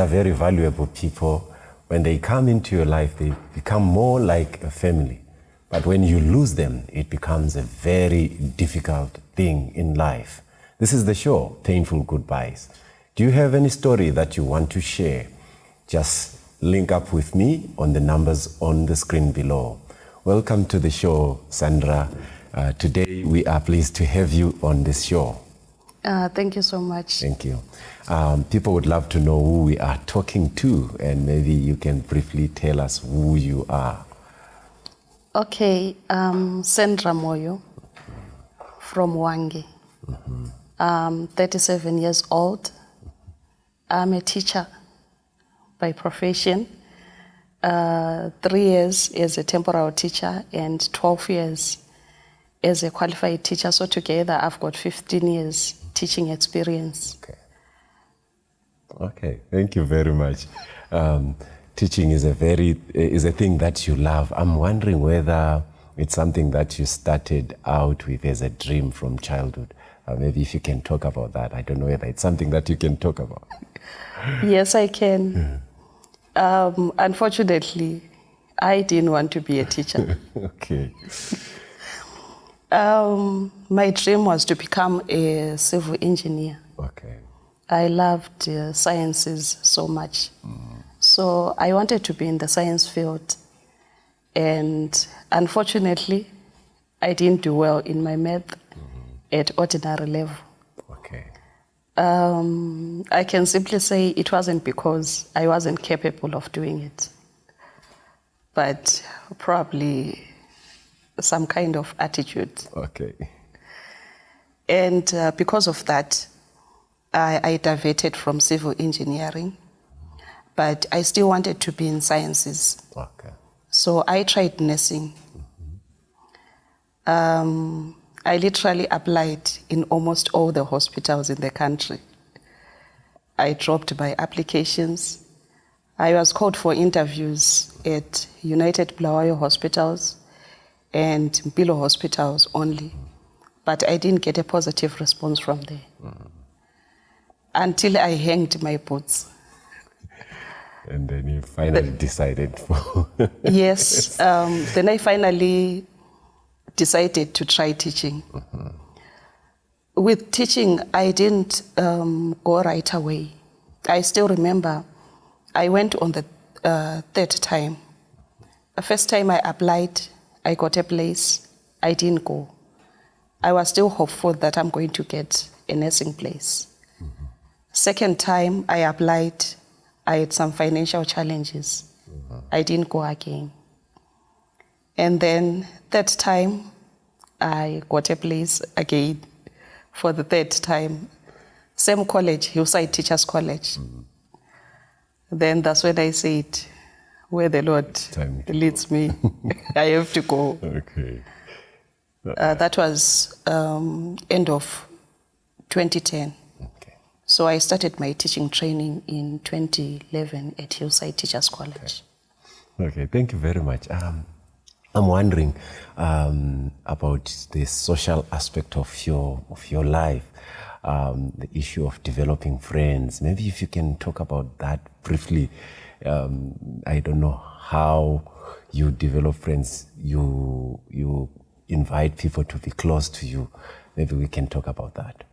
very valuable people. When they come into your life, they become more like a family. But when you lose them, it becomes a very difficult thing in life. This is the show, Painful Goodbyes. Do you have any story that you want to share? Just link up with me on the numbers on the screen below. Welcome to the show, Sandra. Today we are pleased to have you on this show. Thank you so much. Thank you. People would love to know who we are talking to, and maybe you can briefly tell us who you are. Okay, Sandra Moyo from Wange. I'm 37 years old. I'm a teacher by profession. 3 years as a temporary teacher and 12 years as a qualified teacher. So together I've got 15 years teaching experience. Okay, thank you very much. Teaching is a thing that you love. I'm wondering whether it's something that you started out with as a dream from childhood. Maybe if you can talk about that. I don't know whether it's something that you can talk about. Yes, I can. Unfortunately, I didn't want to be a teacher. Okay. My dream was to become a civil engineer. Okay. I loved sciences so much. So I wanted to be in the science field. And unfortunately, I didn't do well in my math at ordinary level. Okay. I can simply say it wasn't because I wasn't capable of doing it, but probably some kind of attitude. Okay. And because of that, I diverted from civil engineering, but I still wanted to be in sciences. Okay. So I tried nursing. I literally applied in almost all the hospitals in the country. I dropped my applications. I was called for interviews at United Bulawayo hospitals and Mpilo hospitals only, but I didn't get a positive response from there until I hanged my boots. And then you finally decided for... Yes, then I finally decided to try teaching. With teaching, I didn't go right away. I still remember I went on the third time. The first time I applied, I got a place. I didn't go. I was still hopeful that I'm going to get a nursing place. Second time I applied, I had some financial challenges. I didn't go again. And then third time, I got a place again for the third time. Same college, Hillside Teachers College. Then that's when I said, where the Lord leads me, I have to go. Okay. That was end of 2010. Okay. So I started my teaching training in 2011 at Hillside Teachers College. Okay, thank you very much. I'm wondering about the social aspect of your life, the issue of developing friends. Maybe if you can talk about that briefly. I don't know how you develop friends. You invite people to be close to you. Maybe we can talk about that.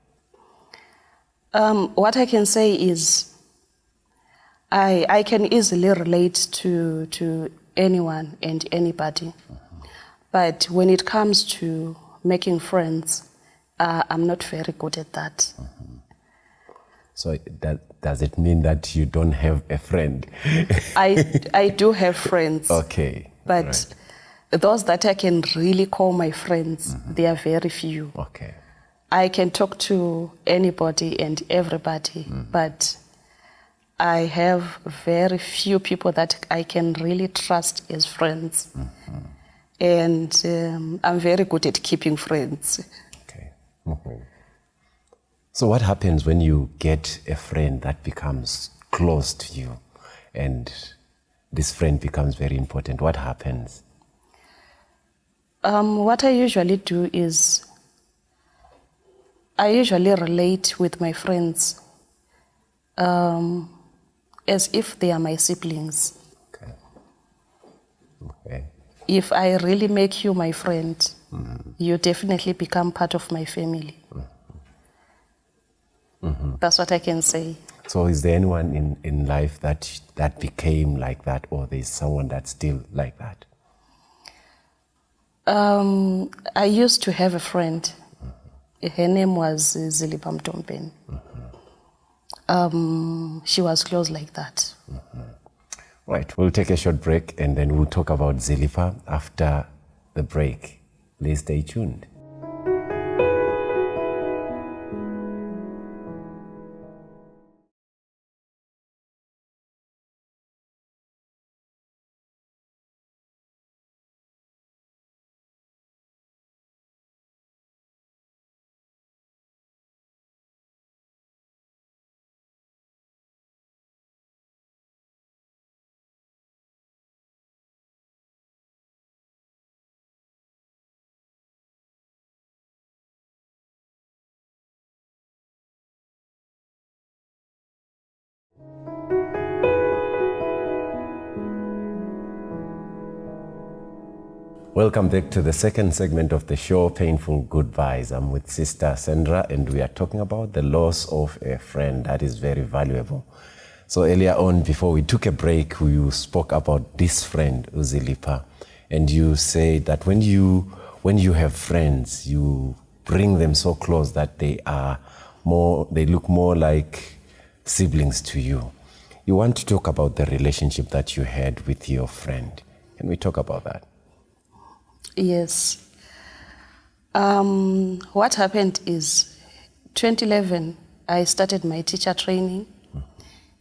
What I can say is I can easily relate to anyone and anybody. But when it comes to making friends, I'm not very good at that. So does it mean that you don't have a friend? I do have friends. Okay. But right. Those that I can really call my friends, they are very few. Okay. I can talk to anybody and everybody, but I have very few people that I can really trust as friends. And I'm very good at keeping friends. Okay. So what happens when you get a friend that becomes close to you and this friend becomes very important? What happens? What I usually do is I usually relate with my friends as if they are my siblings. Okay. Okay. If I really make you my friend, you definitely become part of my family. That's what I can say. So is there anyone in life that became like that, or there's someone that's still like that? I used to have a friend. Her name was Zilipha Mtombeni. She was close like that. Right, we'll take a short break and then we'll talk about Zilipha after the break. Please stay tuned. Welcome back to the second segment of the show, Painful Goodbyes. I'm with Sister Sandra and we are talking about the loss of a friend that is very valuable. So earlier on, before we took a break, you spoke about this friend, Zilipha, and you said that when you have friends, you bring them so close that they look more like siblings to you. You want to talk about the relationship that you had with your friend. Can we talk about that? Yes. What happened is 2011, I started my teacher training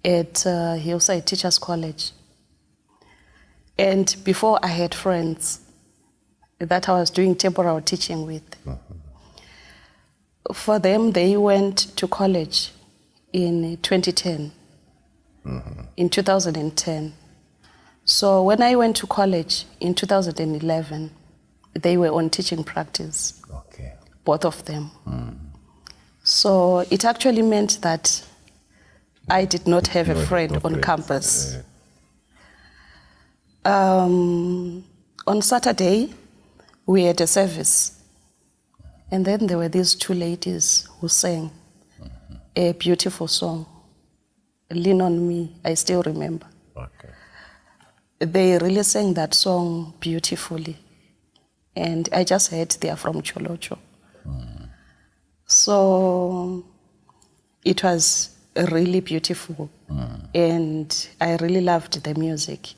at Hillside Teachers College. And before I had friends that I was doing temporal teaching with. For them, they went to college in 2010, in 2010. So when I went to college in 2011, they were on teaching practice, Okay. both of them. So it actually meant that I did not have a friend on campus. On Saturday, we had a service. And then there were these two ladies who sang a beautiful song, Lean on Me, I still remember. Okay. They really sang that song beautifully. And I just heard they are from Cholocho. So it was really beautiful. And I really loved the music.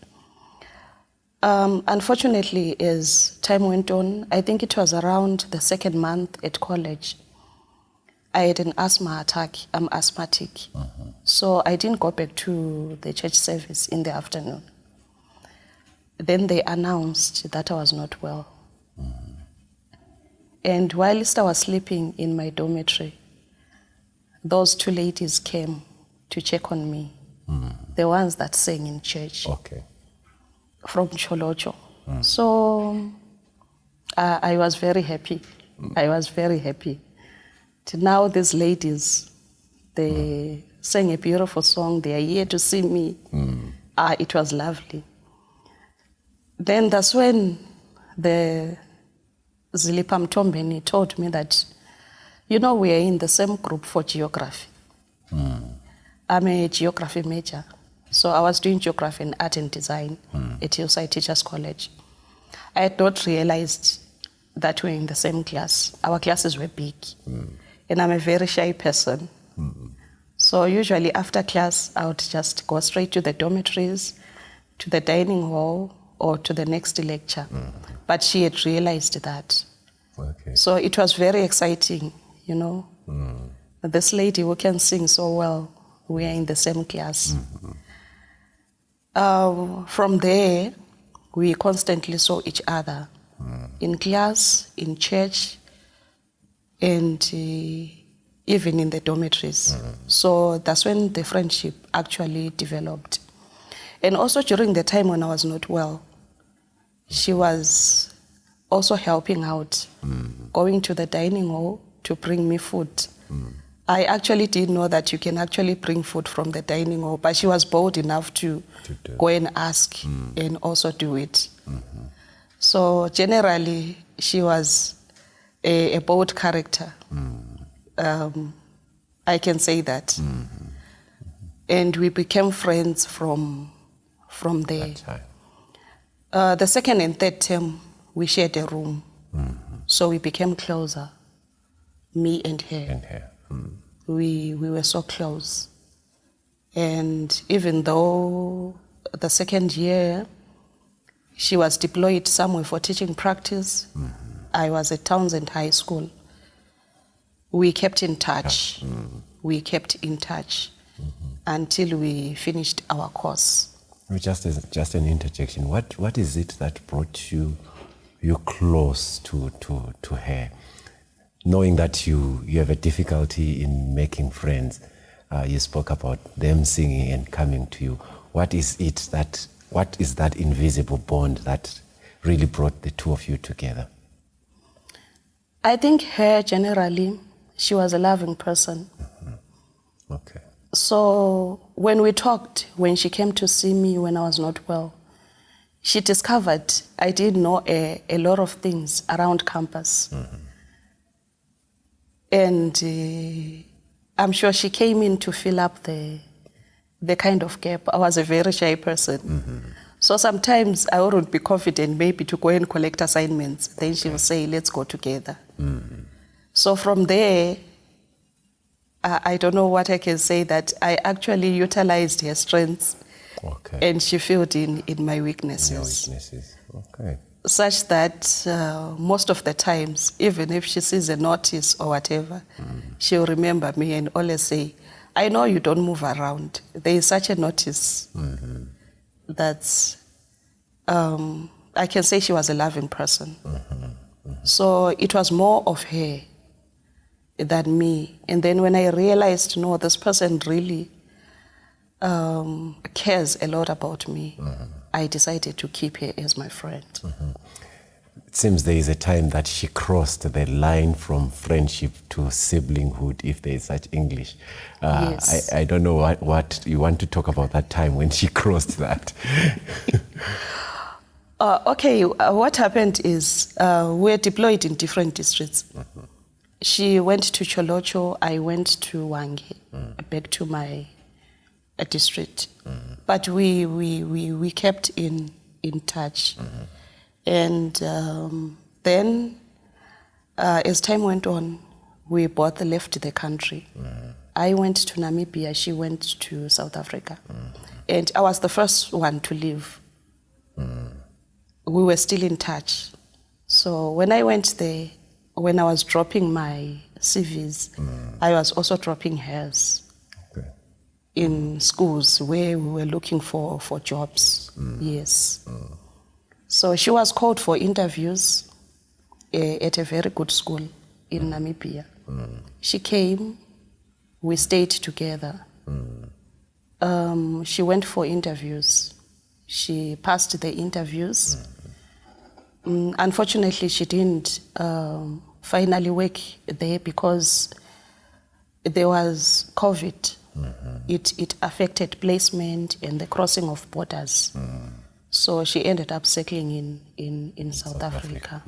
Unfortunately, as time went on, I think it was around the second month at college, I had an asthma attack. I'm asthmatic. So I didn't go back to the church service in the afternoon. Then they announced that I was not well. And whilst I was sleeping in my dormitory, those two ladies came to check on me. The ones that sang in church. Okay. From Cholocho. So I was very happy. I was very happy. Now these ladies, they sang a beautiful song. They are here to see me. It was lovely. Then that's when the Zilipha Mtombeni told me that, you know, we are in the same group for geography. I'm a geography major. So I was doing geography and art and design at Hillside Teachers College. I had not realized that we were in the same class. Our classes were big. And I'm a very shy person. So usually after class, I would just go straight to the dormitories, to the dining hall, or to the next lecture. But she had realized that. Okay. So it was very exciting, you know. This lady who can sing so well, we are in the same class. From there, we constantly saw each other in class, in church, and even in the dormitories. So that's when the friendship actually developed. And also during the time when I was not well, she was also helping out, going to the dining hall to bring me food. I actually didn't know that you can actually bring food from the dining hall, but she was bold enough to go and ask and also do it. So generally, she was a bold character. I can say that. And we became friends from there. The second and third term, we shared a room. So we became closer, me and her. We were so close. And even though the second year, she was deployed somewhere for teaching practice, I was at Townsend High School. We kept in touch. We kept in touch until we finished our course. Just an interjection. What is it that brought you close to her? Knowing that you have a difficulty in making friends, you spoke about them singing and coming to you. What is that invisible bond that really brought the two of you together? I think her generally, she was a loving person. Okay. So when we talked, when she came to see me when I was not well, she discovered I didn't know a lot of things around campus. And I'm sure she came in to fill up the kind of gap. I was a very shy person. So sometimes I wouldn't be confident maybe to go and collect assignments. Then she would say, let's go together. So from there, I don't know what I can say, that I actually utilized her strengths and she filled in my weaknesses. Okay. Such that most of the times, even if she sees a notice or whatever, she'll remember me and always say, I know you don't move around. There is such a notice. That's, I can say she was a loving person. So it was more of her than me. And then when I realized, no, this person really cares a lot about me, I decided to keep her as my friend. It seems there is a time that she crossed the line from friendship to siblinghood, if there is such English. Yes. I don't know what you want to talk about that time when she crossed that. What happened is we're deployed in different districts. She went to Cholocho, I went to Wange, back to my district. But we kept in touch. And then, as time went on, we both left the country. I went to Namibia, she went to South Africa. And I was the first one to leave. We were still in touch. So when I went there, when I was dropping my CVs, I was also dropping hers in schools where we were looking for jobs. Yes. So she was called for interviews at a very good school in Namibia. She came, we stayed together. She went for interviews. She passed the interviews. Unfortunately, she didn't finally work there because there was COVID. It affected placement and the crossing of borders. So she ended up settling in South Africa.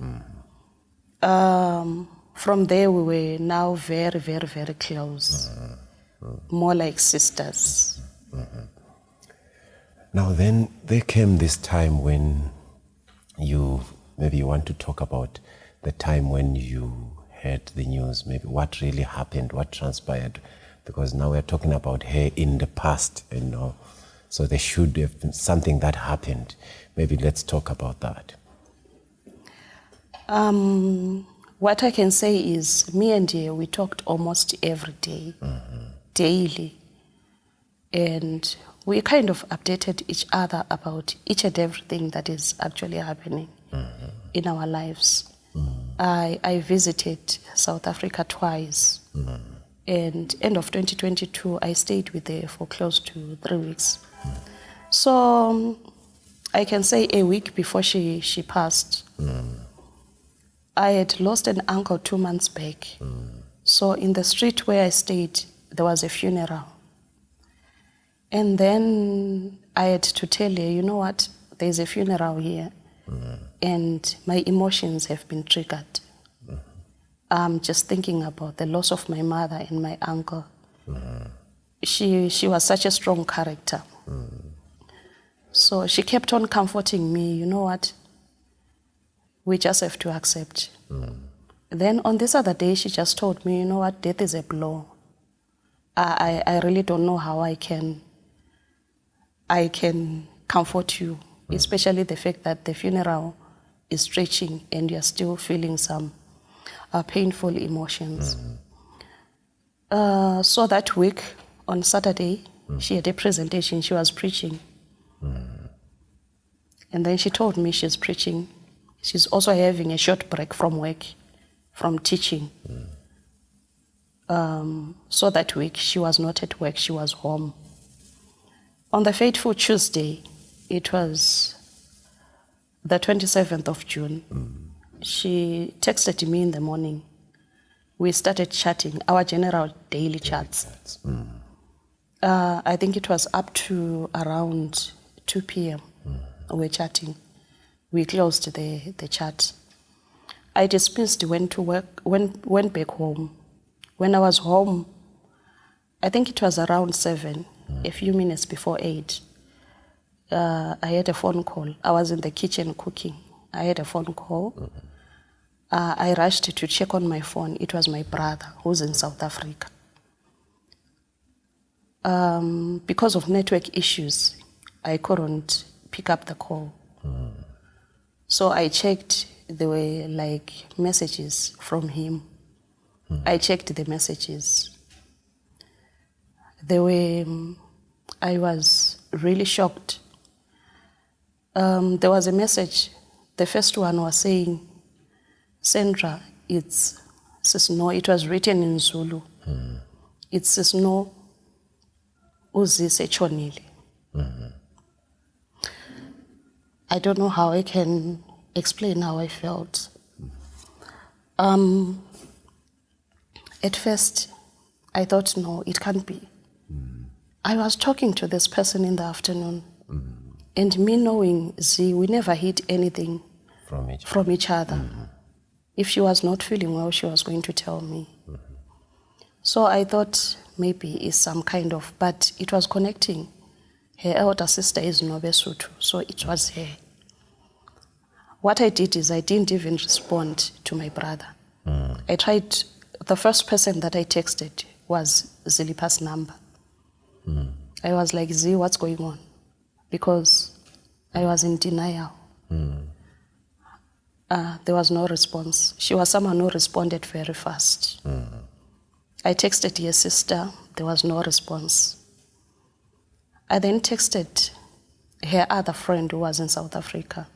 From there, we were now very, very, very close. More like sisters. Now then, there came this time when maybe you want to talk about the time when you heard the news, maybe what really happened, what transpired, because now we're talking about her in the past, so there should have been something that happened. Maybe let's talk about that. What I can say is, me and her, we talked almost every day, daily. And we kind of updated each other about each and everything that is actually happening in our lives. I visited South Africa twice. And end of 2022, I stayed with her for close to 3 weeks. So I can say a week before she passed, I had lost an uncle 2 months back. So in the street where I stayed, there was a funeral. And then I had to tell her, you know what, there's a funeral here. And my emotions have been triggered. I'm just thinking about the loss of my mother and my uncle. She was such a strong character. So she kept on comforting me, you know what, we just have to accept. Then on this other day, she just told me, you know what, death is a blow. I really don't know how I can comfort you, especially the fact that the funeral is stretching and you're still feeling some painful emotions. So that week, on Saturday, she had a presentation, she was preaching. And then she told me she's preaching. She's also having a short break from work, from teaching. So that week, she was not at work, she was home. On the fateful Tuesday, it was the 27th of June, she texted me in the morning. We started chatting, our general daily chats. I think it was up to around 2 p.m. We were chatting. We closed the chat. I dismissed, went to work, went back home. When I was home, I think it was around 7, a few minutes before 8. I had a phone call. I was in the kitchen cooking. I had a phone call. I rushed to check on my phone. It was my brother who's in South Africa. Because of network issues, I couldn't pick up the call. So I checked, there were like messages from him. I checked the messages. I was really shocked. There was a message. The first one was saying, Sandra, it's Sisno. It was written in Zulu. It's Sisno uzise chonile. I don't know how I can explain how I felt. At first, I thought, no, it can't be. I was talking to this person in the afternoon, and me knowing Z, we never hid anything from each other. If she was not feeling well, she was going to tell me. So I thought maybe it's some kind of, but it was connecting. Her elder sister is Nobesutu, so it was her. What I did is I didn't even respond to my brother. I tried, the first person that I texted was Zilipa's number. I was like, Z, what's going on? Because I was in denial. There was no response. She was someone who responded very fast. I texted her sister, there was no response. I then texted her other friend who was in South Africa,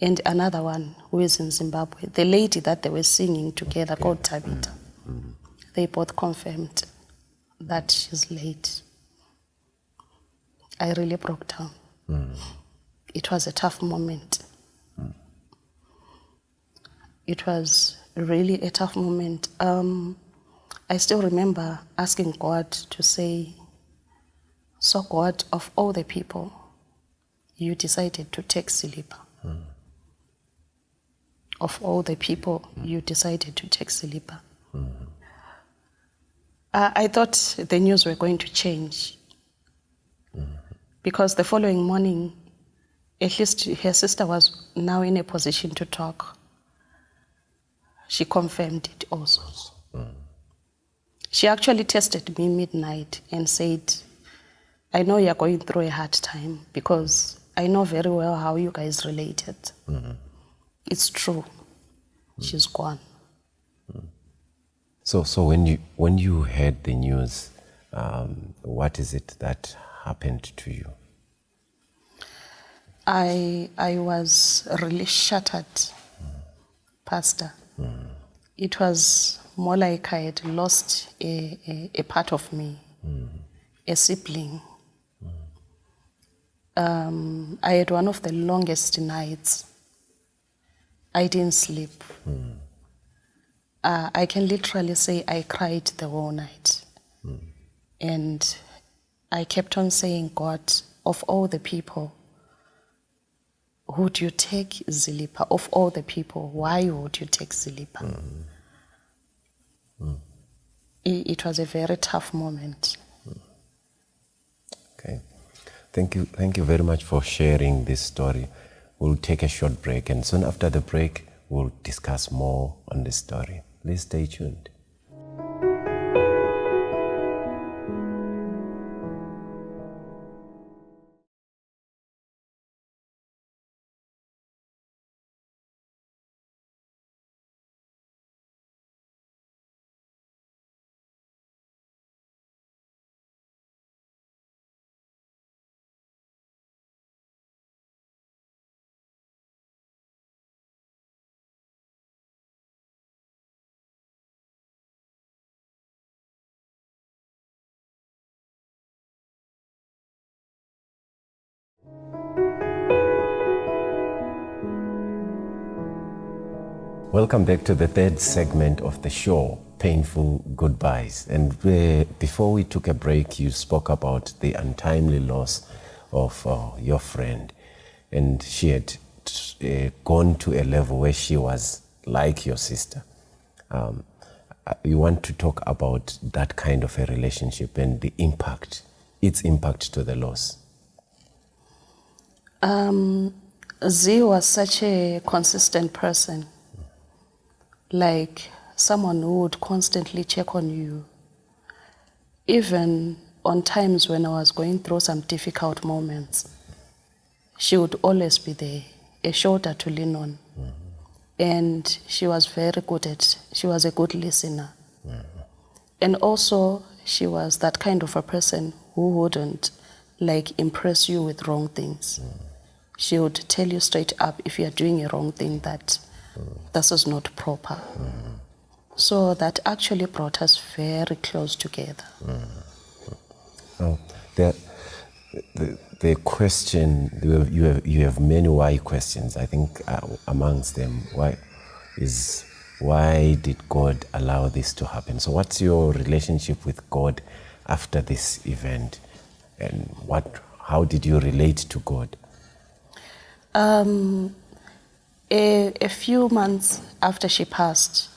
and another one who is in Zimbabwe, the lady that they were singing together called Tabitha. They both confirmed that she's late. I really broke down. It was a tough moment. It was really a tough moment. I still remember asking God to say, so God, of all the people, you decided to take Silipa. Of all the people, you decided to take Silipa. I thought the news were going to change. Because the following morning, at least her sister was now in a position to talk. She confirmed it also. She actually texted me midnight and said, I know you're going through a hard time because I know very well how you guys related. It's true. She's gone. So when you heard the news, what is it that happened to you? I was really shattered, Pastor. It was more like I had lost a part of me, a sibling. I had one of the longest nights. I didn't sleep. I can literally say I cried the whole night. And I kept on saying, God, of all the people, would you take Zilipha? Of all the people, why would you take Zilipha? It was a very tough moment. Okay. Thank you very much for sharing this story. We'll take a short break, and soon after the break, we'll discuss more on this story. Please stay tuned. Welcome back to the third segment of the show, Painful Goodbyes. And before we took a break, you spoke about the untimely loss of your friend. And she had gone to a level where she was like your sister. You want to talk about that kind of a relationship and the impact, its impact to the loss. Z was such a consistent person. Like someone who would constantly check on you. Even on times when I was going through some difficult moments, she would always be there, a shoulder to lean on. And she was very good she was a good listener. And also, she was that kind of a person who wouldn't like impress you with wrong things. She would tell you straight up if you are doing a wrong thing that this is not proper. So that actually brought us very close together. Now, the question, you have many why questions. I think amongst them, why did God allow this to happen? So what's your relationship with God after this event? And how did you relate to God? A few months after she passed,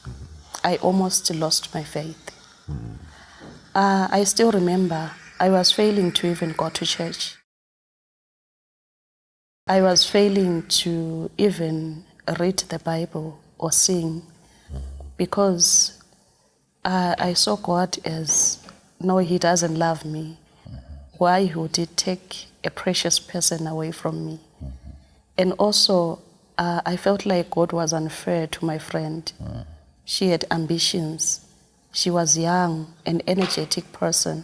I almost lost my faith. I still remember I was failing to even go to church. I was failing to even read the Bible or sing because I saw God as, no, he doesn't love me. Why would he take a precious person away from me? And also, I felt like God was unfair to my friend. She had ambitions. She was young, an energetic person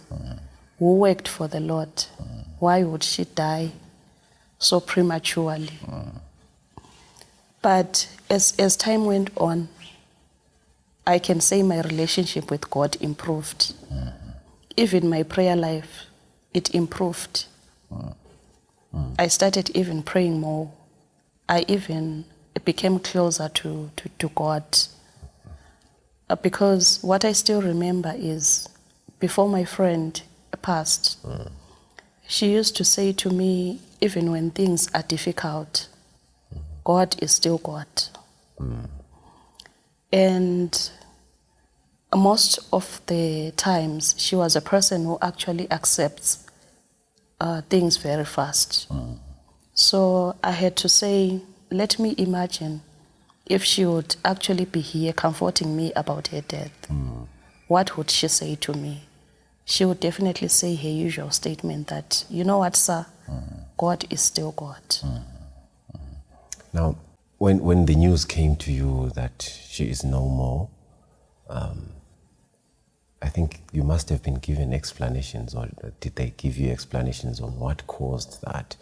who worked for the Lord. Why would she die so prematurely? But as time went on, I can say my relationship with God improved. Even my prayer life, it improved. I started even praying more. I even became closer to God. Because what I still remember is, before my friend passed, she used to say to me, even when things are difficult, God is still God. And most of the times, she was a person who actually accepts things very fast. So I had to say, let me imagine if she would actually be here comforting me about her death. What would she say to me? She would definitely say her usual statement that, you know what, sir, God is still God. Now, when the news came to you that she is no more, I think you must have been given explanations, or did they give you explanations on what caused that?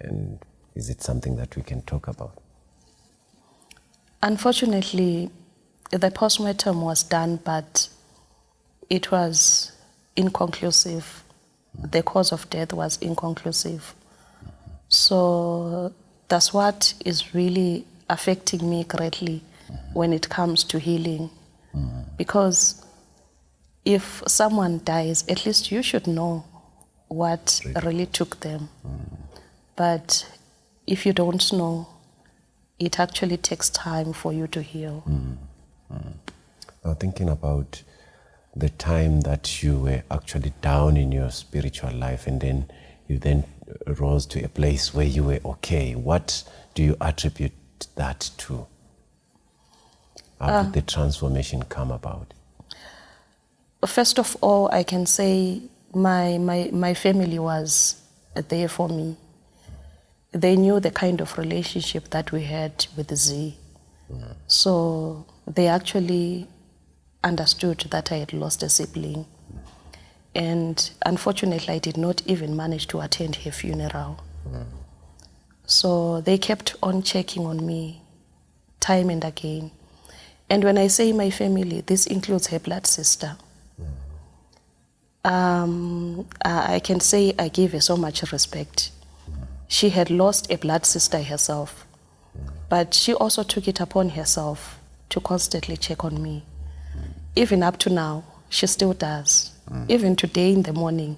And is it something that we can talk about? Unfortunately, the postmortem was done, but it was inconclusive. The cause of death was inconclusive. So that's what is really affecting me greatly when it comes to healing. Because if someone dies, at least you should know what really took them. But if you don't know, it actually takes time for you to heal. Now, thinking about the time that you were actually down in your spiritual life, and then you then rose to a place where you were okay, what do you attribute that to? How did the transformation come about? First of all, I can say my family was there for me. They knew the kind of relationship that we had with Z. So they actually understood that I had lost a sibling. And unfortunately, I did not even manage to attend her funeral. So they kept on checking on me time and again. And when I say my family, this includes her blood sister. I can say I give her so much respect. She had lost a blood sister herself, but she also took it upon herself to constantly check on me. Even up to now, she still does. Even today in the morning,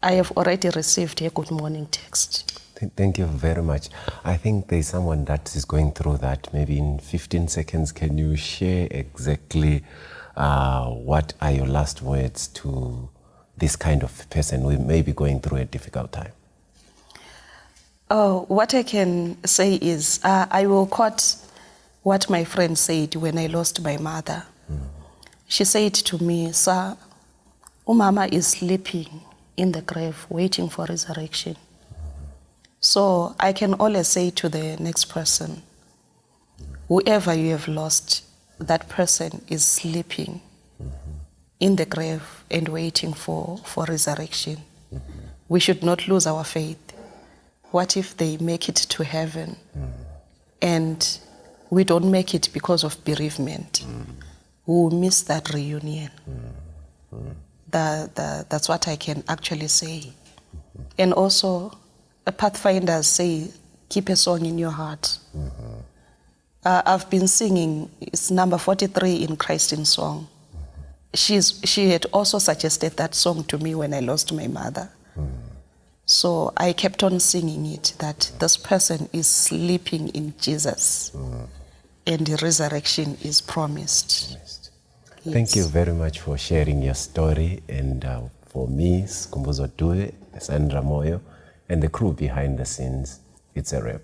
I have already received a good morning text. Thank you very much. I think there's someone that is going through that. Maybe in 15 seconds, can you share exactly what are your last words to this kind of person who may be going through a difficult time? Oh, what I can say is I will quote what my friend said when I lost my mother. She said to me, "Sir, Umama is sleeping in the grave waiting for resurrection." So I can always say to the next person, whoever you have lost, that person is sleeping in the grave and waiting for resurrection. We should not lose our faith. What if they make it to heaven and we don't make it because of bereavement? We will miss that reunion. That's what I can actually say. And also, pathfinders say, keep a song in your heart. I've been singing, it's number 43 in Christ in Song. She had also suggested that song to me when I lost my mother. So I kept on singing it, that this person is sleeping in Jesus and the resurrection is promised. Yes. Thank you very much for sharing your story, and for me, Skumbuzo Due, Sandra Moyo, and the crew behind the scenes, it's a wrap.